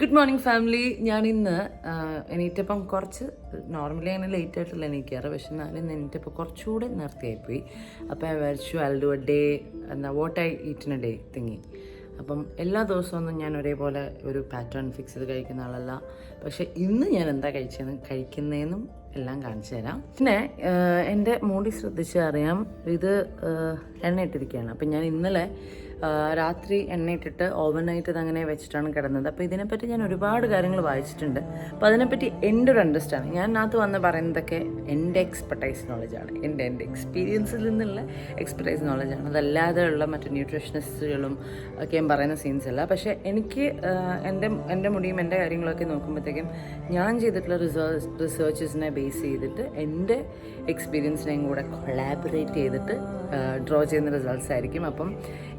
Good morning family. ഞാൻ ഇന്ന് എണീറ്റപ്പം കുറച്ച് നോർമലി അങ്ങനെ ലേറ്റ് ആയിട്ടല്ല എണീക്കാറ്, പക്ഷെ എന്നാലും ഇന്ന് എണീറ്റപ്പോൾ കുറച്ചുകൂടെ നേരത്തെയായിപ്പോയി. അപ്പോൾ ഐ വിചാരിച്ചു I do A day what I eat in a day തിങ്ങി. അപ്പം എല്ലാ ദിവസമൊന്നും ഞാൻ ഒരേപോലെ ഒരു പാറ്റേൺ ഫിക്സ് ചെയ്ത് കഴിക്കുന്ന ആളല്ല. പക്ഷേ ഇന്ന് ഞാൻ എന്താ കഴിക്കുന്നതെന്നും എല്ലാം കാണിച്ചു തരാം. പിന്നെ എൻ്റെ മൂടി ശ്രദ്ധിച്ച് അറിയാം, ഇത് എണ്ണ ഇട്ടിരിക്കുകയാണ്. അപ്പം ഞാൻ ഇന്നലെ രാത്രി എണ്ണയിട്ടിട്ട് ഓവർനൈറ്റ് ഇതങ്ങനെ വെച്ചിട്ടാണ് കിടന്നത്. അപ്പോൾ ഇതിനെപ്പറ്റി ഞാൻ ഒരുപാട് കാര്യങ്ങൾ വായിച്ചിട്ടുണ്ട്. അപ്പോൾ അതിനെപ്പറ്റി എൻ്റെ ഒരു അണ്ടർസ്റ്റാൻഡിങ്, ഞാൻ അതിനകത്ത് വന്ന് പറയുന്നതൊക്കെ എൻ്റെ എക്സ്പെർട്ടൈസ് നോളജാണ്, എൻ്റെ എക്സ്പീരിയൻസിൽ നിന്നുള്ള എക്സ്പെർട്ടൈസ് നോളജാണ്. അതല്ലാതെ ഉള്ള മറ്റു ന്യൂട്രീഷനിസ്റ്റുകളും ഒക്കെയും പറയുന്ന സീൻസ് അല്ല. പക്ഷേ എനിക്ക് എൻ്റെ മുടിയും എൻ്റെ കാര്യങ്ങളൊക്കെ നോക്കുമ്പോഴത്തേക്കും ഞാൻ ചെയ്തിട്ടുള്ള റിസർച്ചസിനെ ബേസ് ചെയ്തിട്ട് എൻ്റെ എക്സ്പീരിയൻസിനെയും കൂടെ കൊളാബറേറ്റ് ചെയ്തിട്ട് ഡ്രോ ചെയ്യുന്ന റിസൾട്ട്സ് ആയിരിക്കും. അപ്പം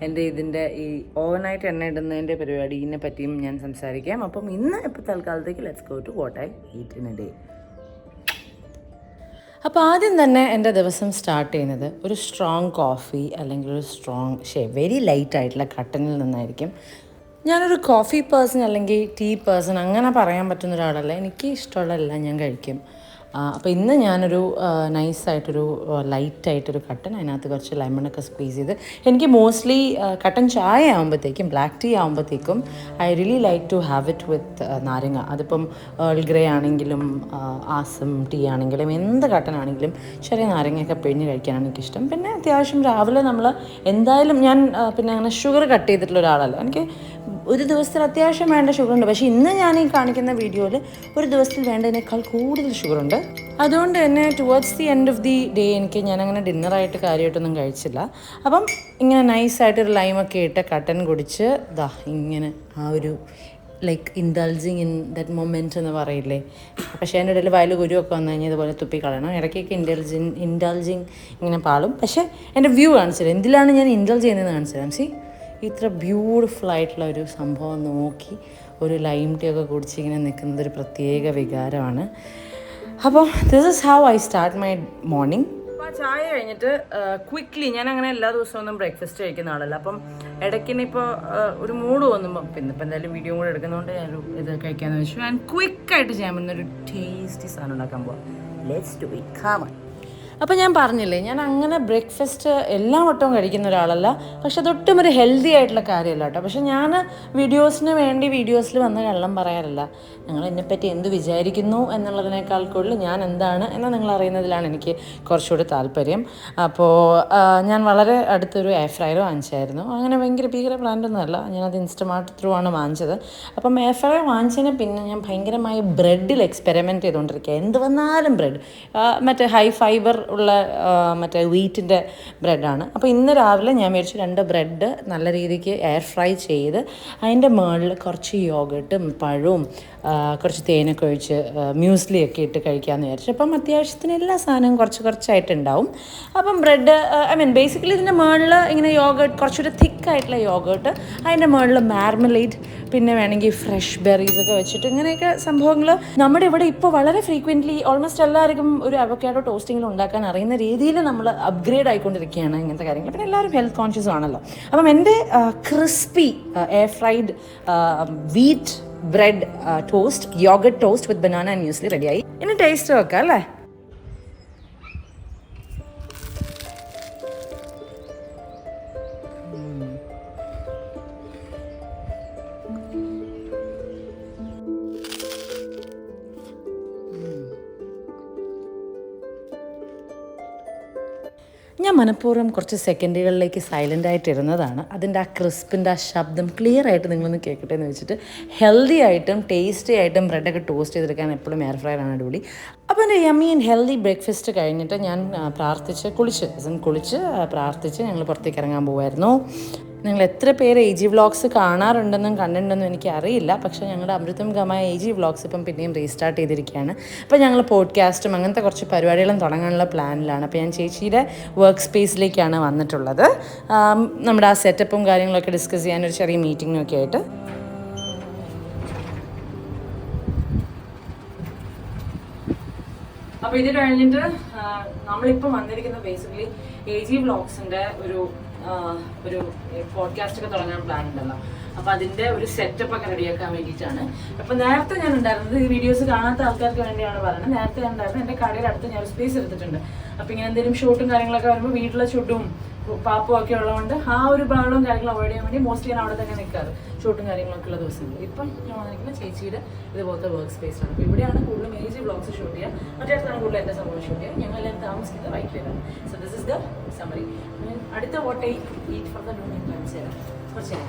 എൻ്റെ ഇതിൻ്റെ ഈ ഓവർനൈറ്റ് എണ്ണ ഇടുന്നതിൻ്റെ പരിപാടിനെ പറ്റിയും ഞാൻ സംസാരിക്കാം. അപ്പം ഇന്ന് ഇപ്പോൾ തൽക്കാലത്തേക്ക് let's go to what I eat in a day. അപ്പോൾ ആദ്യം തന്നെ എൻ്റെ ദിവസം സ്റ്റാർട്ട് ചെയ്യുന്നത് ഒരു സ്ട്രോങ് കോഫി അല്ലെങ്കിൽ ഒരു വെരി ലൈറ്റ് ആയിട്ടുള്ള കട്ടനിൽ നിന്നായിരിക്കും. ഞാനൊരു കോഫി പേഴ്സൺ അല്ലെങ്കിൽ ടീ പേഴ്സൺ അങ്ങനെ പറയാൻ പറ്റുന്ന ഒരാളല്ല. എനിക്ക് ഇഷ്ടമുള്ളതെല്ലാം ഞാൻ കഴിക്കും. അപ്പോൾ ഇന്ന് ഞാനൊരു നൈസായിട്ടൊരു ലൈറ്റായിട്ടൊരു കട്ടൻ, അതിനകത്ത് കുറച്ച് ലെമണൊക്കെ സ്ക്വീസ് ചെയ്ത്, എനിക്ക് മോസ്റ്റ്ലി കട്ടൻ ചായ ആകുമ്പോഴത്തേക്കും ബ്ലാക്ക് ടീ ആകുമ്പോഴത്തേക്കും I really like to have it with നാരങ്ങ. അതിപ്പം ഏൾ ഗ്രേ ആണെങ്കിലും ആസം ടീ ആണെങ്കിലും എന്ത് കട്ടനാണെങ്കിലും ചെറിയ നാരങ്ങയൊക്കെ പിഴിഞ്ഞ് കഴിക്കാനാണ് എനിക്കിഷ്ടം. പിന്നെ അത്യാവശ്യം രാവിലെ നമ്മൾ എന്തായാലും ഞാൻ പിന്നെ അങ്ങനെ ഷുഗർ കട്ട് ചെയ്തിട്ടുള്ള ഒരാളല്ല. എനിക്ക് ഒരു ദിവസത്തിൽ അത്യാവശ്യം വേണ്ട ഷുഗറുണ്ട്. പക്ഷേ ഇന്ന് ഞാൻ ഈ കാണിക്കുന്ന വീഡിയോയിൽ ഒരു ദിവസത്തിൽ വേണ്ടതിനേക്കാൾ കൂടുതൽ ഷുഗറുണ്ട്. അതുകൊണ്ട് തന്നെ towards the end of the day ഞാനങ്ങനെ ഡിന്നറായിട്ട് കാര്യമായിട്ടൊന്നും കഴിച്ചില്ല. അപ്പം ഇങ്ങനെ നൈസായിട്ടൊരു ലൈമൊക്കെ ഇട്ട് കട്ടൻ കുടിച്ച് ഇങ്ങനെ ആ ഒരു like indulging in that moment എന്ന് പറയില്ലേ. പക്ഷേ എൻ്റെ ഇടയിൽ വയൽ കുരുവൊക്കെ വന്നു കഴിഞ്ഞാൽ ഇതുപോലെ തുപ്പിക്കളയണം. ഇടയ്ക്കൊക്കെ ഇൻഡൾജിങ് ഇങ്ങനെ പാളും. പക്ഷേ എൻ്റെ വ്യൂ കാണിച്ചു തരാം, എന്തിലാണ് ഞാൻ ഇൻഡൾജ് ചെയ്യുന്നതെന്ന് കാണിച്ചു തരാം. ഇത്ര ബ്യൂട്ടിഫുൾ ആയിട്ടുള്ള ഒരു സംഭവം നോക്കി ഒരു ലൈം ടീ ഒക്കെ കുടിച്ച് ഇങ്ങനെ നിൽക്കുന്നത് ഒരു പ്രത്യേക വികാരമാണ്. അപ്പോൾ this is how I start my morning. അപ്പോൾ ചായ കഴിഞ്ഞിട്ട് ക്വിക്ക്ലി, ഞാൻ അങ്ങനെ എല്ലാ ദിവസവും ഒന്നും ബ്രേക്ക്ഫാസ്റ്റ് കഴിക്കുന്ന ആളല്ല. അപ്പം ഇടയ്ക്കിനിപ്പോൾ ഒരു മൂഡ് തോന്നുമ്പോൾ, പിന്നെ ഇപ്പം എന്തായാലും വീഡിയോ കൂടെ എടുക്കുന്നതുകൊണ്ട് ഞാനൊരു ഇത് കഴിക്കാമെന്ന് വെച്ചു. ഞാൻ ക്വിക്കായിട്ട് ചെയ്യാൻ പറ്റുന്ന ഒരു ടേസ്റ്റി സാധനം ഉണ്ടാക്കാൻ പോവാം. Let's do it, come on. അപ്പോൾ ഞാൻ പറഞ്ഞില്ലേ, ഞാൻ അങ്ങനെ ബ്രേക്ക്ഫാസ്റ്റ് എല്ലാ വട്ടവും കഴിക്കുന്ന ഒരാളല്ല. പക്ഷെ അതൊട്ടും ഒരു ഹെൽത്തി ആയിട്ടുള്ള കാര്യമല്ല കേട്ടോ. പക്ഷെ ഞാൻ വീഡിയോസിന് വേണ്ടി വീഡിയോസിൽ വന്ന് കള്ളം പറയാറില്ല. നിങ്ങൾ എന്നെപ്പറ്റി എന്ത് വിചാരിക്കുന്നു എന്നുള്ളതിനേക്കാൾ കൂടുതൽ ഞാൻ എന്താണ് എന്ന് നിങ്ങൾ അറിയുന്നതിലാണ് എനിക്ക് കുറച്ചുകൂടി താല്പര്യം. അപ്പോൾ ഞാൻ വളരെ അടുത്തൊരു എയർ ഫ്രയർ വാങ്ങിച്ചായിരുന്നു. അങ്ങനെ ഭയങ്കര ഭീകര ബ്രാൻഡൊന്നും അല്ല, ഞാനത് ഇൻസ്റ്റമാർട്ട് ത്രൂ ആണ് വാങ്ങിച്ചത്. അപ്പം എയർ ഫ്രയർ വാങ്ങിച്ചതിന് പിന്നെ ഞാൻ ഭയങ്കരമായി ബ്രെഡിൽ എക്സ്പെരിമെൻറ്റ് ചെയ്തുകൊണ്ടിരിക്കുക. എന്ത് വന്നാലും ബ്രെഡ്, മറ്റേ ഹൈ ഫൈബർ ഉള്ള മറ്റേ വീറ്റിൻ്റെ ബ്രെഡാണ്. അപ്പോൾ ഇന്ന് രാവിലെ ഞാൻ മേടിച്ചു 2 ബ്രെഡ് നല്ല രീതിക്ക് എയർ ഫ്രൈ ചെയ്ത് അതിൻ്റെ മുകളിൽ കുറച്ച് യോഗട്ടും പഴവും കുറച്ച് തേനൊക്കെ ഒഴിച്ച് മ്യൂസ്ലിയൊക്കെ ഇട്ട് കഴിക്കാമെന്ന് വിചാരിച്ചു. അപ്പം അത്യാവശ്യത്തിന് എല്ലാ സാധനവും കുറച്ചായിട്ടുണ്ടാവും. അപ്പം ബ്രെഡ് ബേസിക്കലി ഇതിൻ്റെ മുകളിൽ ഇങ്ങനെ യോഗട്ട്, കുറച്ചുകൂടി തിക്കായിട്ടുള്ള യോഗട്ട്, അതിൻ്റെ മുകളിൽ മാർമലേറ്റ്, പിന്നെ വേണമെങ്കിൽ ഫ്രഷ് ബെറീസൊക്കെ വെച്ചിട്ട് ഇങ്ങനെയൊക്കെ സംഭവങ്ങൾ നമ്മുടെ ഇവിടെ ഇപ്പോൾ വളരെ ഫ്രീക്വൻ്റ്ലി ഓൾമോസ്റ്റ് എല്ലാവർക്കും ഒരു അവക്കാഡോ ടോസ്റ്റിങ്ങിൽ ഉണ്ടാക്കാൻ അറിയുന്ന രീതിയിൽ നമ്മൾ അപ്ഗ്രേഡ് ആയിക്കൊണ്ടിരിക്കുകയാണ് ഇങ്ങനത്തെ കാര്യങ്ങൾ. പിന്നെ എല്ലാവരും ഹെൽത്ത് കോൺഷ്യസ് ആണല്ലോ. അപ്പം എൻ്റെ crispy air fried wheat bread toast, yoghurt toast with banana and muesli റെഡിയായി. ഇനി ടേസ്റ്റ് വെക്കാം അല്ലേ. ഞാൻ മനഃപൂർവ്വം കുറച്ച് സെക്കൻഡുകളിലേക്ക് സൈലൻ്റ് ആയിട്ട് ഇരുന്നതാണ്. അതിൻ്റെ ആ ക്രിസ്പിൻ്റെ ആ ശബ്ദം ക്ലിയർ ആയിട്ട് നിങ്ങളൊന്ന് കേൾക്കട്ടെ എന്ന് വെച്ചിട്ട്. ഹെൽത്തി ആയിട്ടും ടേസ്റ്റി ആയിട്ടും ബ്രെഡൊക്കെ ടോസ്റ്റ് ചെയ്തെടുക്കാൻ എപ്പോഴും എയർ ഫ്രയറാണ് അടിപൊളി. അപ്പോൾ എൻ്റെ യമ്മി ആൻഡ് ഹെൽത്തി ബ്രേക്ക്ഫാസ്റ്റ് കഴിഞ്ഞിട്ട് ഞാൻ കുളിച്ച് പ്രാർത്ഥിച്ച് ഞങ്ങൾ പുറത്തേക്ക് ഇറങ്ങാൻ പോകുമായിരുന്നു. നിങ്ങൾ എത്ര പേര് AG വ്ളോഗ്സ് കാണാറുണ്ടെന്നും കണ്ടിട്ടുണ്ടെന്നും എനിക്കറിയില്ല. പക്ഷേ ഞങ്ങളുടെ അമൃതം ഗമായ AG വ്ളോഗ്സ് ഇപ്പം പിന്നെയും റീസ്റ്റാർട്ട് ചെയ്തിരിക്കുകയാണ്. അപ്പോൾ ഞങ്ങൾ പോഡ്കാസ്റ്റും അങ്ങനത്തെ കുറച്ച് പരിപാടികളും തുടങ്ങാനുള്ള പ്ലാനിലാണ്. അപ്പോൾ ഞാൻ ചേച്ചിയുടെ വർക്ക് സ്പേസിലേക്കാണ് വന്നിട്ടുള്ളത്. നമ്മുടെ ആ സെറ്റപ്പും കാര്യങ്ങളൊക്കെ ഡിസ്കസ് ചെയ്യാനൊരു ചെറിയ മീറ്റിങ്ങിനൊക്കെ ആയിട്ട്. അപ്പോൾ ഇത് കഴിഞ്ഞിട്ട് നമ്മളിപ്പോൾ വന്നിരിക്കുന്ന ബേസിക്കലി AG വ്ളോഗ്സിൻ്റെ ഒരു പോഡ്കാസ്റ്റ് ഒക്കെ തുടങ്ങാൻ പ്ലാൻ ഉണ്ടല്ലോ. അപ്പോൾ അതിൻ്റെ ഒരു സെറ്റപ്പ് ഒക്കെ റെഡിയാക്കാൻ വേണ്ടിയിട്ടാണ്. അപ്പോൾ നേരത്തെ ഞാൻ ഉണ്ടായിരുന്നത്, ഈ വീഡിയോസ് കാണാത്ത ആൾക്കാർക്ക് വേണ്ടിയാണ് പറയുന്നത്, നേരത്തെ ഞാൻ ഉണ്ടായിരുന്നത് എൻ്റെ കടയുടെ അടുത്ത് ഞാൻ ഒരു സ്പേസ് എടുത്തിട്ടുണ്ട്. അപ്പോൾ ഇങ്ങനെ എന്തെങ്കിലും ഷൂട്ടും കാര്യങ്ങളൊക്കെ വരുമ്പോൾ വീട്ടിലെ ചുട്ടും പാപ്പും ഒക്കെ ഉള്ളതുകൊണ്ട് ആ ഒരു ബഹളവും കാര്യങ്ങളും അവോയ്ഡ് ചെയ്യാൻ വേണ്ടി മോസ്റ്റ്ലി ഞാൻ അവിടെ തന്നെ നിൽക്കാറ് ഷൂട്ടും കാര്യങ്ങളൊക്കെ ഉള്ള ദിവസങ്ങളിൽ. ഇപ്പം ഞാൻ വന്നിരിക്കുന്ന ചേച്ചിയുടെ ഇതുപോലത്തെ വർക്ക് സ്പേസാണ്. അപ്പോൾ ഇവിടെയാണ് കൂടുതലും മേജ് വ്ളോഗ്സ് ഷൂട്ട് ചെയ്യുക, മറ്റേടത്താണ് കൂടുതൽ എൻ്റെ സംഭവം ഷൂട്ട് ചെയ്യുക. ഞങ്ങളെല്ലാം താമസിക്കുന്നത് വൈറ്റിലാണ്. So this is the summary. അടുത്ത what I eat for the noon കാണിച്ചു തരാം കുറച്ച്.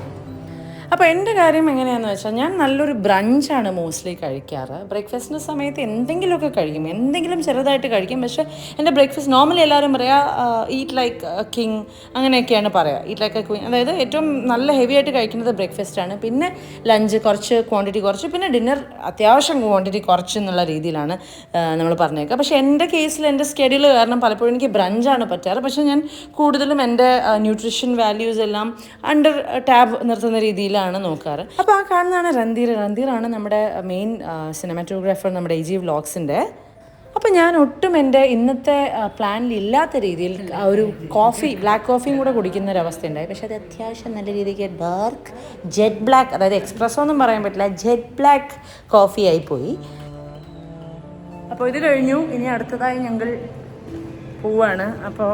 അപ്പോൾ എൻ്റെ കാര്യം എങ്ങനെയാണെന്ന് വെച്ചാൽ ഞാൻ നല്ലൊരു ബ്രഞ്ചാണ് മോസ്റ്റ്ലി കഴിക്കാറ്. ബ്രേക്ക്ഫാസ്റ്റിൻ്റെ സമയത്ത് എന്തെങ്കിലുമൊക്കെ കഴിക്കും, എന്തെങ്കിലും ചെറുതായിട്ട് കഴിക്കും. പക്ഷേ എൻ്റെ ബ്രേക്ക്ഫാസ്റ്റ് നോർമലി എല്ലാവരും പറയുക ഈറ്റ് ലൈക്ക് കിങ് അങ്ങനെയൊക്കെയാണ് പറയുക, ഈറ്റ് ലൈക്ക് എ ക്വീൻ. അതായത് ഏറ്റവും നല്ല ഹെവി ആയിട്ട് കഴിക്കുന്നത് ബ്രേക്ക്ഫാസ്റ്റാണ്. പിന്നെ ലഞ്ച് കുറച്ച് ക്വാണ്ടിറ്റി കുറച്ച്, പിന്നെ ഡിന്നർ അത്യാവശ്യം ക്വാണ്ടിറ്റി കുറച്ച് എന്നുള്ള രീതിയിലാണ് നമ്മൾ പറഞ്ഞേക്കുക. പക്ഷേ എൻ്റെ കേസിൽ എൻ്റെ സ്കെഡ്യൂൾ കാരണം പലപ്പോഴും എനിക്ക് ബ്രഞ്ചാണ് പറ്റാറ്. പക്ഷേ ഞാൻ കൂടുതലും എൻ്റെ ന്യൂട്രീഷൻ വാല്യൂസ് എല്ലാം അണ്ടർ ടാബ് നിർത്തുന്ന രീതിയിൽ നോക്കാറ്. അപ്പോൾ ആ കാണുന്നതാണ് രൺധീറാണ് നമ്മുടെ മെയിൻ സിനിമാറ്റോഗ്രാഫർ നമ്മുടെ AG വ്ളോഗ്സിൻ്റെ. അപ്പോൾ ഞാൻ ഒട്ടും എൻ്റെ ഇന്നത്തെ പ്ലാനിൽ ഇല്ലാത്ത രീതിയിൽ ഒരു ബ്ലാക്ക് കോഫിയും കൂടെ കുടിക്കുന്ന ഒരവസ്ഥ ഉണ്ടായി. പക്ഷേ അത് അത്യാവശ്യം നല്ല രീതിക്ക് ഡാർക്ക് ജെറ്റ് ബ്ലാക്ക്, അതായത് എക്സ്പ്രസ്സോ ഒന്നും പറയാൻ പറ്റില്ല, ജെറ്റ് ബ്ലാക്ക് കോഫി ആയിപ്പോയി. അപ്പോൾ ഇത് കഴിഞ്ഞു. ഇനി അടുത്തതായി ഞങ്ങൾ പോവാണ്. അപ്പോൾ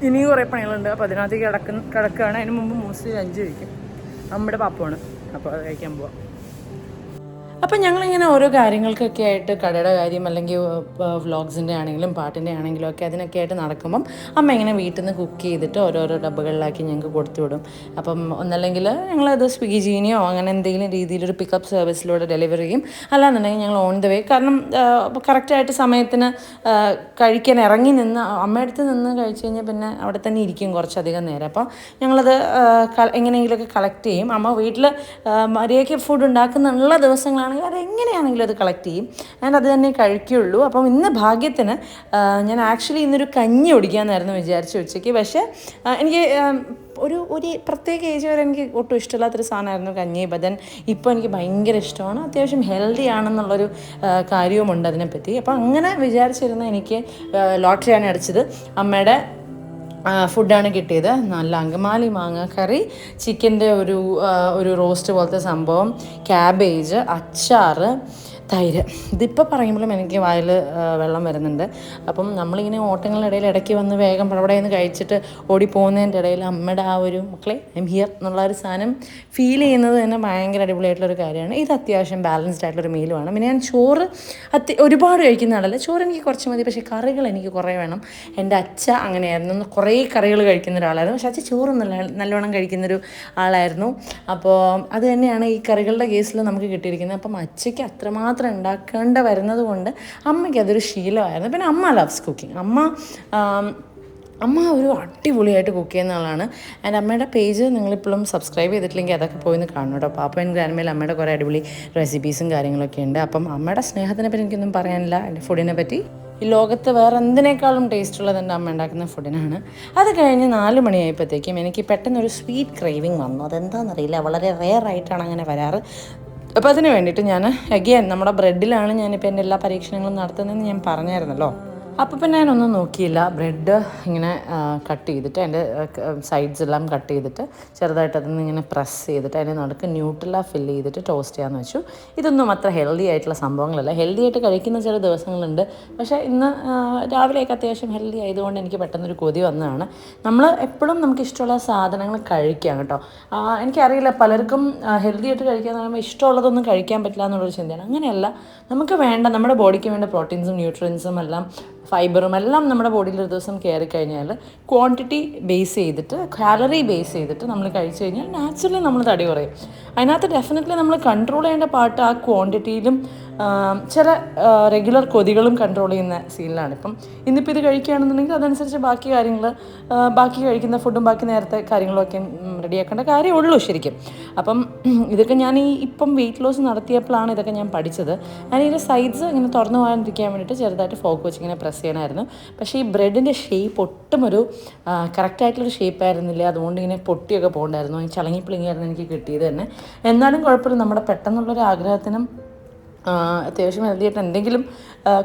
ഇനിയും കുറേ പണികളുണ്ട്. അപ്പോൾ അതിനകത്തേക്ക് കിടക്കുകയാണ്. അതിന് മുമ്പ് മോസ്റ്റ്ലി ലഞ്ച് കഴിക്കും. നമ്മുടെ പാപ്പമാണ്. അപ്പോൾ അത് കഴിക്കാൻ പോവാം. അപ്പം ഞങ്ങളിങ്ങനെ ഓരോ കാര്യങ്ങൾക്കൊക്കെ ആയിട്ട് കടയുടെ കാര്യം അല്ലെങ്കിൽ വ്ളോഗ്സിൻ്റെ ആണെങ്കിലും പാട്ടിൻ്റെ ആണെങ്കിലും ഒക്കെ അതിനൊക്കെ ആയിട്ട് നടക്കുമ്പം അമ്മ ഇങ്ങനെ വീട്ടിൽ നിന്ന് കുക്ക് ചെയ്തിട്ട് ഓരോരോ ഡബ്ബുകളിലാക്കി ഞങ്ങൾക്ക് കൊടുത്തു വിടും. അപ്പം ഒന്നല്ലെങ്കിൽ ഞങ്ങളത് സ്വിഗ്ഗി ജീനിയോ അങ്ങനെ എന്തെങ്കിലും രീതിയിലൊരു പിക്കപ്പ് സർവീസിലൂടെ ഡെലിവറി ചെയ്യും. അല്ലാന്നുണ്ടെങ്കിൽ ഞങ്ങൾ ഓൺ ദ വേ, കാരണം കറക്റ്റായിട്ട് സമയത്തിന് കഴിക്കാൻ ഇറങ്ങി നിന്ന് അമ്മയടുത്ത് നിന്ന് കഴിച്ച് കഴിഞ്ഞാൽ പിന്നെ അവിടെ തന്നെ ഇരിക്കും കുറച്ചധികം നേരം. അപ്പോൾ ഞങ്ങളത് എങ്ങനെയെങ്കിലുമൊക്കെ കളക്ട് ചെയ്യും. അമ്മ വീട്ടിൽ മര്യാദയ്ക്ക് ഫുഡ് ഉണ്ടാക്കുന്നുള്ള ദിവസങ്ങളാണ് അത് എങ്ങനെയാണെങ്കിലും അത് കളക്ട് ചെയ്യും. ഞാൻ അത് തന്നെ കഴിക്കുകയുള്ളൂ. അപ്പം ഇന്ന് ഭാഗ്യത്തിന് ഞാൻ ആക്ച്വലി ഇന്നൊരു കഞ്ഞി കുടിക്കാമെന്നായിരുന്നു വിചാരിച്ചു ഉച്ചയ്ക്ക്. പക്ഷേ എനിക്ക് ഒരു പ്രത്യേക ഏജ് വരെ എനിക്ക് ഒട്ടും ഇഷ്ടമില്ലാത്തൊരു സാധനമായിരുന്നു കഞ്ഞി. ബദൻ ഇപ്പോൾ എനിക്ക് ഭയങ്കര ഇഷ്ടമാണ്. അത്യാവശ്യം ഹെൽത്തി ആണെന്നുള്ളൊരു കാര്യവുമുണ്ട് അതിനെപ്പറ്റി. അപ്പോൾ അങ്ങനെ വിചാരിച്ചിരുന്ന എനിക്ക് ലോട്ടറിയാണ് അടിച്ചത്. അമ്മയുടെ ഫുഡാണ് കിട്ടിയത്. നല്ല അങ്കമാലി മാങ്ങ കറി, ചിക്കൻ്റെ ഒരു റോസ്റ്റ് പോലത്തെ സംഭവം, ക്യാബേജ്, അച്ചാറ്, തൈര്. ഇതിപ്പോൾ പറയുമ്പോഴും എനിക്ക് വായിൽ വെള്ളം വരുന്നുണ്ട്. അപ്പം നമ്മളിങ്ങനെ ഓട്ടങ്ങളിടയിൽ ഇടയ്ക്ക് വന്ന് വേഗം പടപടയെന്ന് കഴിച്ചിട്ട് ഓടിപ്പോകുന്നതിൻ്റെ ഇടയിൽ അമ്മയുടെ ആ ഒരു മക്കളെ ഐം ഹിയർ എന്നുള്ള ഒരു സാധനം ഫീൽ ചെയ്യുന്നത് തന്നെ ഭയങ്കര അടിപൊളിയായിട്ടുള്ളൊരു കാര്യമാണ്. ഇത് അത്യാവശ്യം ബാലൻസ്ഡ് ആയിട്ടുള്ളൊരു മീലുമാണ്. പിന്നെ ഞാൻ ചോറ് ഒരുപാട് കഴിക്കുന്ന ആളല്ല. ചോറ് എനിക്ക് കുറച്ച് മതി, പക്ഷേ കറികൾ എനിക്ക് കുറേ വേണം. എൻ്റെ അച്ഛ അങ്ങനെയായിരുന്നു, കുറേ കറികൾ കഴിക്കുന്ന ഒരാളായിരുന്നു. പക്ഷേ അച്ഛ ചോറ് നല്ലവണ്ണം കഴിക്കുന്നൊരു ആളായിരുന്നു. അപ്പോൾ അത് തന്നെയാണ് ഈ കറികളുടെ കേസിൽ നമുക്ക് കിട്ടിയിരിക്കുന്നത്. അപ്പം അച്ഛയ്ക്ക് അത്രമാത്രം ഉണ്ടാക്കേണ്ട വരുന്നത് കൊണ്ട് അമ്മയ്ക്ക് അതൊരു ശീലമായിരുന്നു. പിന്നെ അമ്മ ലവ്സ് കുക്കിംഗ്. അമ്മ ഒരു അടിപൊളിയായിട്ട് കുക്ക് ചെയ്യുന്ന ആളാണ്. ആൻഡ് അമ്മയുടെ പേജ് നിങ്ങളിപ്പോഴും സബ്സ്ക്രൈബ് ചെയ്തിട്ടില്ലെങ്കിൽ അതൊക്കെ പോയി ഒന്ന് കാണണം കേട്ടോ. പാപ്പ ആൻഡ് ഗ്രാൻഡ്മയിൽ അമ്മയുടെ കുറേ അടിപൊളി റെസിപ്പീസും കാര്യങ്ങളൊക്കെ ഉണ്ട്. അപ്പം അമ്മയുടെ സ്നേഹത്തിനെ പറ്റി എനിക്കൊന്നും പറയാനില്ല. എൻ്റെ ഫുഡിനെ പറ്റി ഈ ലോകത്ത് വേറെ എന്തിനേക്കാളും ടേസ്റ്റുള്ളത് എൻ്റെ അമ്മ ഉണ്ടാക്കുന്ന ഫുഡിനാണ്. അത് കഴിഞ്ഞ് 4 മണിയായപ്പോഴത്തേക്കും എനിക്ക് പെട്ടെന്നൊരു സ്വീറ്റ് ക്രേവിങ് വന്നു. അതെന്താണെന്നറിയില്ല, വളരെ റെയർ ആയിട്ടാണ് അങ്ങനെ വരാറ്. അപ്പോൾ അതിന് വേണ്ടിയിട്ട് ഞാൻ അഗെയിൻ നമ്മുടെ ബ്രെഡിലാണ് ഞാനിപ്പോൾ എൻ്റെ എല്ലാ പരീക്ഷണങ്ങളും നടത്തുന്നതെന്ന് ഞാൻ പറഞ്ഞായിരുന്നല്ലോ. അപ്പോൾ പിന്നെ ഞാനൊന്നും നോക്കിയില്ല. ബ്രെഡ് ഇങ്ങനെ കട്ട് ചെയ്തിട്ട് അതിൻ്റെ സൈഡ്സ് എല്ലാം കട്ട് ചെയ്തിട്ട് ചെറുതായിട്ട് അതിൽ നിന്ന് ഇങ്ങനെ പ്രസ് ചെയ്തിട്ട് അതിൻ്റെ നടുക്ക് ന്യൂട്രല ഫില്ല് ചെയ്തിട്ട് ടോസ്റ്റ് ചെയ്യാമെന്ന് വെച്ചു. ഇതൊന്നും അത്ര ഹെൽത്തി ആയിട്ടുള്ള സംഭവങ്ങളല്ല. ഹെൽത്തി ആയിട്ട് കഴിക്കുന്ന ചില ദിവസങ്ങളുണ്ട്. പക്ഷേ ഇന്ന് രാവിലെയൊക്കെ അത്യാവശ്യം ഹെൽത്തി ആയതുകൊണ്ട് എനിക്ക് പെട്ടെന്നൊരു കൊതി വന്നതാണ്. നമ്മൾ എപ്പോഴും നമുക്ക് ഇഷ്ടമുള്ള സാധനങ്ങൾ കഴിക്കാം കേട്ടോ. എനിക്കറിയില്ല, പലർക്കും ഹെൽത്തി ആയിട്ട് കഴിക്കാന്ന് പറയുമ്പോൾ ഇഷ്ടമുള്ളതൊന്നും കഴിക്കാൻ പറ്റില്ല എന്നുള്ളൊരു ചിന്തയാണ്. അങ്ങനെയല്ല, നമുക്ക് വേണ്ട നമ്മുടെ ബോഡിക്ക് വേണ്ട പ്രോട്ടീൻസും ന്യൂട്രിയൻസും എല്ലാം ഫൈബറും എല്ലാം നമ്മുടെ ബോഡിയിൽ ഒരു ദിവസം കയറി കഴിഞ്ഞാൽ ക്വാണ്ടിറ്റി ബേസ് ചെയ്തിട്ട് കാലറി ബേസ് ചെയ്തിട്ട് നമ്മൾ കഴിച്ചു കഴിഞ്ഞാൽ നാച്ചുറലി നമ്മൾ തടി കുറയും. അതിനകത്ത് ഡെഫിനറ്റ്ലി നമ്മൾ കൺട്രോൾ ചെയ്യേണ്ട പാർട്ട് ആ ക്വാണ്ടിറ്റിയിലും ചില റെഗുലർ കൊതികളും കൺട്രോൾ ചെയ്യുന്ന സീനിലാണ്. ഇപ്പം ഇന്നിപ്പോൾ ഇത് കഴിക്കുകയാണെന്നുണ്ടെങ്കിൽ അതനുസരിച്ച് ബാക്കി കഴിക്കുന്ന ഫുഡും ബാക്കി നേരത്തെ കാര്യങ്ങളൊക്കെ റെഡിയാക്കേണ്ട കാര്യമുള്ളൂ ശരിക്കും. അപ്പം ഇതൊക്കെ ഞാൻ ഇപ്പം വെയിറ്റ് ലോസ് നടത്തിയപ്പോഴാണ് ഇതൊക്കെ ഞാൻ പഠിച്ചത്. ഞാൻ ഇതിൻ്റെ സൈഡ്സ് ഇങ്ങനെ തുറന്നു പോകാതിരിക്കാൻ വേണ്ടിയിട്ട് ചെറുതായിട്ട് ഫോക്ക് വെച്ച് ഇങ്ങനെ പ്രസ് ചെയ്യണമായിരുന്നു. പക്ഷേ ഈ ബ്രെഡിൻ്റെ ഷേപ്പ് ഒട്ടും ഒരു കറക്റ്റായിട്ടുള്ളൊരു ഷേപ്പായിരുന്നില്ല. അതുകൊണ്ട് ഇങ്ങനെ പൊട്ടിയൊക്കെ പോകണ്ടായിരുന്നു. ചളങ്ങിപ്പിളിങ്ങിയായിരുന്നു എനിക്ക് കിട്ടിയത് തന്നെ. എന്നാലും കുഴപ്പമില്ല, നമ്മുടെ പെട്ടെന്നുള്ളൊരു ആഗ്രഹത്തിനും അത്യാവശ്യം ഹെൽത്തി ആയിട്ട് എന്തെങ്കിലും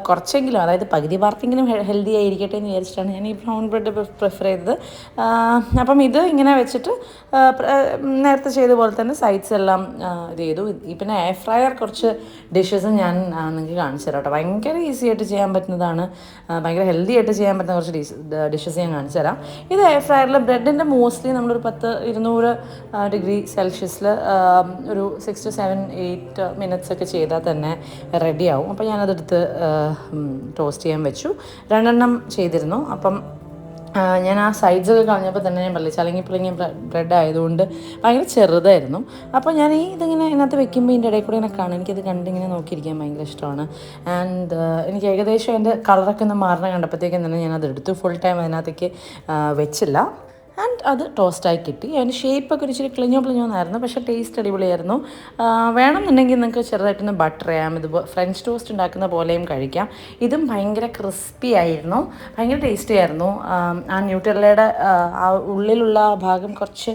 കുറച്ചെങ്കിലും, അതായത് പകുതി പാർട്ടെങ്കിലും ഹെൽത്തി ആയിരിക്കട്ടെ എന്ന് വിചാരിച്ചിട്ടാണ് ഞാൻ ഈ ബ്രൗൺ ബ്രെഡ് പ്രിഫർ ചെയ്തത്. അപ്പം ഇത് ഇങ്ങനെ വെച്ചിട്ട് നേരത്തെ ചെയ്ത പോലെ തന്നെ സൈഡ്സ് എല്ലാം ഇത് ചെയ്തു. പിന്നെ എയർ ഫ്രയർ കുറച്ച് ഡിഷസ് ഞാൻ നിങ്ങൾക്ക് കാണിച്ചു തരാം കേട്ടോ. ഭയങ്കര ഈസി ആയിട്ട് ചെയ്യാൻ പറ്റുന്നതാണ്, ഭയങ്കര ഹെൽത്തി ആയിട്ട് ചെയ്യാൻ പറ്റുന്ന കുറച്ച് ഡിഷസ് ഞാൻ കാണിച്ചു തരാം. ഇത് എയർ ഫ്രയറിൽ ബ്രെഡിൻ്റെ മോസ്റ്റ്ലി നമ്മളൊരു 200 ഡിഗ്രി സെൽഷ്യസിൽ ഒരു 6 to 7, 8 മിനിറ്റ്സ് ഒക്കെ ചെയ്താൽ തന്നെ റെഡിയാവും. അപ്പോൾ ഞാനതെടുത്ത് ടോസ്റ്റ് ചെയ്യാൻ വെച്ചു. 2 എണ്ണം ചെയ്തിരുന്നു. അപ്പം ഞാൻ ആ സൈഡ്സൊക്കെ കളഞ്ഞപ്പോൾ തന്നെ ഞാൻ പറഞ്ഞില്ല, ചലങ്ങി ബ്രെഡ് ആയതുകൊണ്ട് ഭയങ്കര ചെറുതായിരുന്നു. അപ്പോൾ ഞാൻ ഇതിങ്ങനെ ഇതിനകത്ത് വെക്കുമ്പോൾ ഇതിൻ്റെ ഇടയിൽ കൂടെ ഇങ്ങനെ കാണും. എനിക്കത് കണ്ടിങ്ങനെ നോക്കിയിരിക്കാൻ ഭയങ്കര ഇഷ്ടമാണ്. ആൻഡ് എനിക്ക് ഏകദേശം അതിൻ്റെ കളറൊക്കെ ഒന്ന് മാറണം കണ്ടപ്പോഴത്തേക്കും തന്നെ ഞാനത് എടുത്തു. ഫുൾ ടൈം അതിനകത്തേക്ക് വെച്ചില്ല. ആൻഡ് അത് ടോസ്റ്റായി കിട്ടി. അതിന് ഷേപ്പൊക്കെ ഒരു ഇച്ചിരി ക്ലിഞ്ഞോന്നായിരുന്നു, പക്ഷേ ടേസ്റ്റ് അടിപൊളിയായിരുന്നു. വേണമെന്നുണ്ടെങ്കിൽ നിങ്ങൾക്ക് ചെറുതായിട്ടൊന്ന് ബട്ടർ ചെയ്യാം. ഇത് ഫ്രഞ്ച് ടോസ്റ്റ് ഉണ്ടാക്കുന്ന പോലെയും കഴിക്കാം. ഇതും ഭയങ്കര ക്രിസ്പി ആയിരുന്നു, ഭയങ്കര ടേസ്റ്റി ആയിരുന്നു. ആ ന്യൂട്രല്ലയുടെ ആ ഉള്ളിലുള്ള ഭാഗം കുറച്ച്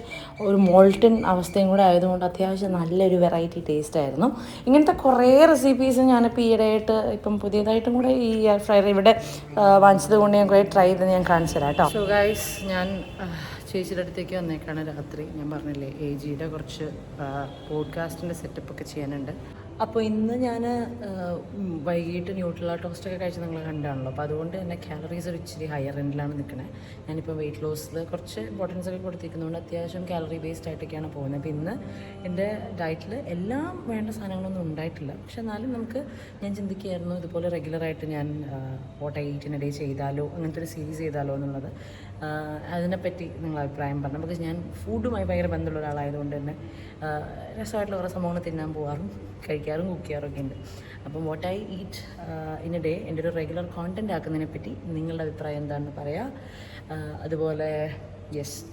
ഒരു മോൾട്ടൻ അവസ്ഥയും കൂടെ ആയതുകൊണ്ട് അത്യാവശ്യം നല്ലൊരു വെറൈറ്റി ടേസ്റ്റ് ആയിരുന്നു. ഇങ്ങനത്തെ കുറേ റെസിപ്പീസ് ഞാനിപ്പോൾ ഈയിടെയായിട്ട് ഇപ്പം പുതിയതായിട്ടും കൂടെ ഈ എയർ ഫ്രയർ ഇവിടെ വാങ്ങിച്ചത് കൊണ്ട് ഞാൻ കുറേ ട്രൈ ചെയ്ത് ഞാൻ കാണിച്ചു തരാം കേട്ടോ. സോ ഗൈസ്, ഞാൻ ചേച്ചിയുടെ അടുത്തേക്ക് വന്നേക്കാണ് രാത്രി. ഞാൻ പറഞ്ഞില്ലേ, AGയുടെ കുറച്ച് പോഡ്കാസ്റ്റിൻ്റെ സെറ്റപ്പൊക്കെ ചെയ്യാനുണ്ട്. അപ്പോൾ ഇന്ന് ഞാൻ വൈകിട്ട് ന്യൂട്രല്ല ടോസ്റ്റൊക്കെ കഴിച്ച് നിങ്ങൾ കണ്ടാണല്ലോ. അപ്പോൾ അതുകൊണ്ട് തന്നെ കാലറീസ് ഒരു ഇച്ചിരി ഹയർ എൻഡിലാണ് നിൽക്കുന്നത്. ഞാനിപ്പോൾ വെയിറ്റ് ലോസിൽ കുറച്ച് ഇമ്പോർട്ടൻസ് ഒക്കെ കൊടുത്തിരിക്കുന്നതുകൊണ്ട് അത്യാവശ്യം കാലറി ബേസ്ഡ് ആയിട്ടൊക്കെയാണ് പോകുന്നത്. അപ്പോൾ ഇന്ന് എൻ്റെ ഡയറ്റിൽ എല്ലാം വേണ്ട സാധനങ്ങളൊന്നും ഉണ്ടായിട്ടില്ല. പക്ഷെ എന്നാലും ഞാൻ ചിന്തിക്കുകയായിരുന്നു ഇതുപോലെ റെഗുലറായിട്ട് ഞാൻ what I eat in a day ചെയ്താലോ, അങ്ങനത്തെ ഒരു സീരീസ് ചെയ്താലോ എന്നുള്ളത്. അതിനെപ്പറ്റി നിങ്ങൾ അഭിപ്രായം പറഞ്ഞു. ബിക്കോസ് ഞാൻ ഫുഡുമായി ഭയങ്കര ബന്ധമുള്ള ഒരാളായതുകൊണ്ട് തന്നെ രസമായിട്ടുള്ള കുറേ സംഭവങ്ങൾ തിന്നാൻ പോകാറും കഴിക്കാറും കുക്ക് ചെയ്യാറൊക്കെ ഉണ്ട്. അപ്പം what I eat in a day എൻ്റെ ഒരു റെഗുലർ കോണ്ടൻറ്റ് ആക്കുന്നതിനെ പറ്റി നിങ്ങളുടെ അഭിപ്രായം എന്താണെന്ന് പറയാം. അതുപോലെ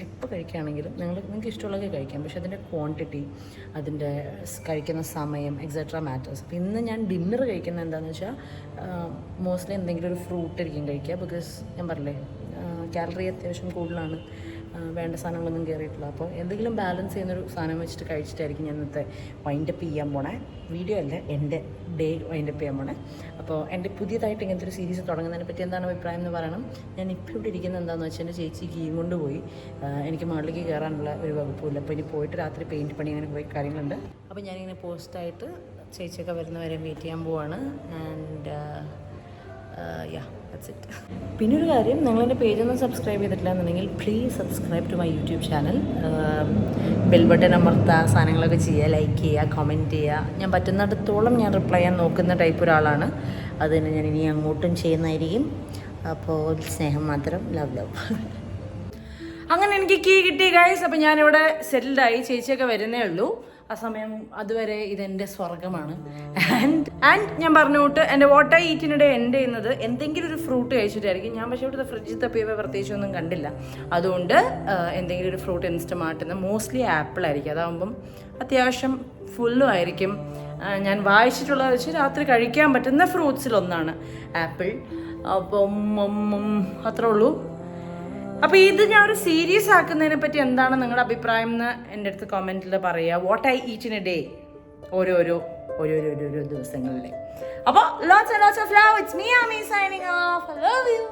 എപ്പോൾ കഴിക്കുകയാണെങ്കിലും നിങ്ങൾക്ക് ഇഷ്ടമുള്ളതൊക്കെ കഴിക്കാം, പക്ഷേ അതിൻ്റെ ക്വാണ്ടിറ്റി, അതിൻ്റെ കഴിക്കുന്ന സമയം എക്സെട്ര മാറ്റേഴ്സ്. അപ്പോൾ ഇന്ന് ഞാൻ ഡിന്നർ കഴിക്കുന്നത് എന്താണെന്ന് വെച്ചാൽ മോസ്റ്റ്ലി എന്തെങ്കിലും ഒരു ഫ്രൂട്ട് ആയിരിക്കും കഴിക്കുക. ബിക്കോസ് ഞാൻ പറഞ്ഞില്ലേ, കാലറി അത്യാവശ്യം കൂടുതലാണ്, വേണ്ട സാധനങ്ങളൊന്നും കയറിയിട്ടില്ല. അപ്പോൾ എന്തെങ്കിലും ബാലൻസ് ചെയ്യുന്നൊരു സാധനം വെച്ചിട്ട് കഴിച്ചിട്ടായിരിക്കും ഞാൻ ഇന്നത്തെ വൈൻഡപ്പ് ചെയ്യാൻ പോണേ. വീഡിയോ അല്ല, എൻ്റെ ഡേ വൈൻഡപ്പ് ചെയ്യാൻ പോണേ. അപ്പോൾ എൻ്റെ പുതിയതായിട്ട് ഇങ്ങനത്തെ ഒരു സീരീസ് തുടങ്ങുന്നതിനെ പറ്റി എന്താണ് അഭിപ്രായം എന്ന് പറയണം. ഞാൻ ഇപ്പോൾ ഇവിടെ ഇരിക്കുന്നത് എന്താണെന്ന് വെച്ചാൽ എൻ്റെ ചേച്ചി കീം കൊണ്ടുപോയി. എനിക്ക് മുകളിലേക്ക് കയറാനുള്ള ഒരു വകുപ്പില്ല. അപ്പോൾ ഇനി പോയിട്ട് രാത്രി പെയിൻറ്റ് പണി അങ്ങനെ പോയി കാര്യങ്ങളുണ്ട്. അപ്പോൾ ഞാനിങ്ങനെ പോസ്റ്റായിട്ട് ചേച്ചിയൊക്കെ വരുന്നവരെ വെയിറ്റ് ചെയ്യാൻ പോവാണ്. And that's it. പിന്നെ ഒരു കാര്യം, നിങ്ങളെൻ്റെ പേജൊന്നും സബ്സ്ക്രൈബ് ചെയ്തിട്ടില്ല എന്നുണ്ടെങ്കിൽ please subscribe to my YouTube channel. Bell button അമർത്തുക, സാധനങ്ങളൊക്കെ ചെയ്യുക, ലൈക്ക് ചെയ്യുക, കമൻറ്റ് ചെയ്യുക. ഞാൻ പറ്റുന്നിടത്തോളം ഞാൻ റിപ്ലൈ ചെയ്യാൻ നോക്കുന്ന ടൈപ്പ് ഒരാളാണ്. അത് തന്നെ ഞാൻ ഇനി അങ്ങോട്ടും ചെയ്യുന്നതായിരിക്കും. അപ്പോൾ സ്നേഹം മാത്രം, ലവ്. അങ്ങനെ എനിക്ക് കീ കിട്ടി ഗൈസ്. അപ്പോൾ ഞാനിവിടെ സെറ്റിൽഡായി. ചേച്ചിയൊക്കെ വരുന്നേ ഉള്ളൂ. ആ സമയം അതുവരെ ഇതെൻ്റെ സ്വർഗമാണ്. ആൻഡ് ഞാൻ പറഞ്ഞുകൊണ്ട് എൻ്റെ വാട്ട് ഐ ഈറ്റിനിടെ എൻഡ് ചെയ്യുന്നത് എന്തെങ്കിലും ഒരു ഫ്രൂട്ട് കഴിച്ചിട്ടായിരിക്കും. ഞാൻ പക്ഷേ ഇവിടുത്തെ ഫ്രിഡ്ജിൽ തപ്പിയപ്പോൾ പ്രത്യേകിച്ചൊന്നും കണ്ടില്ല. അതുകൊണ്ട് എന്തെങ്കിലും ഒരു ഫ്രൂട്ട് ഇൻസ്റ്റമാർട്ടിൽ മോസ്റ്റ്ലി ആപ്പിൾ ആയിരിക്കും. അതാകുമ്പം അത്യാവശ്യം ഫുള്ളും ആയിരിക്കും. ഞാൻ വായിച്ചിട്ടുള്ളത് വെച്ച് രാത്രി കഴിക്കാൻ പറ്റുന്ന ഫ്രൂട്ട്സിലൊന്നാണ് ആപ്പിൾ. അപ്പം അത്രേ ഉള്ളൂ. അപ്പോൾ ഇത് ഞാൻ ഒരു സീരീസ് ആക്കുന്നതിനെ പറ്റി എന്താണ് നിങ്ങളുടെ അഭിപ്രായം എന്ന് എൻ്റെ അടുത്ത് കമൻറ്റിൽ പറയുക. What I eat in a day, ഓരോരോ ദിവസങ്ങളിലെ. അപ്പോൾ lots and lots of love. It's me Aami signing off. I love U.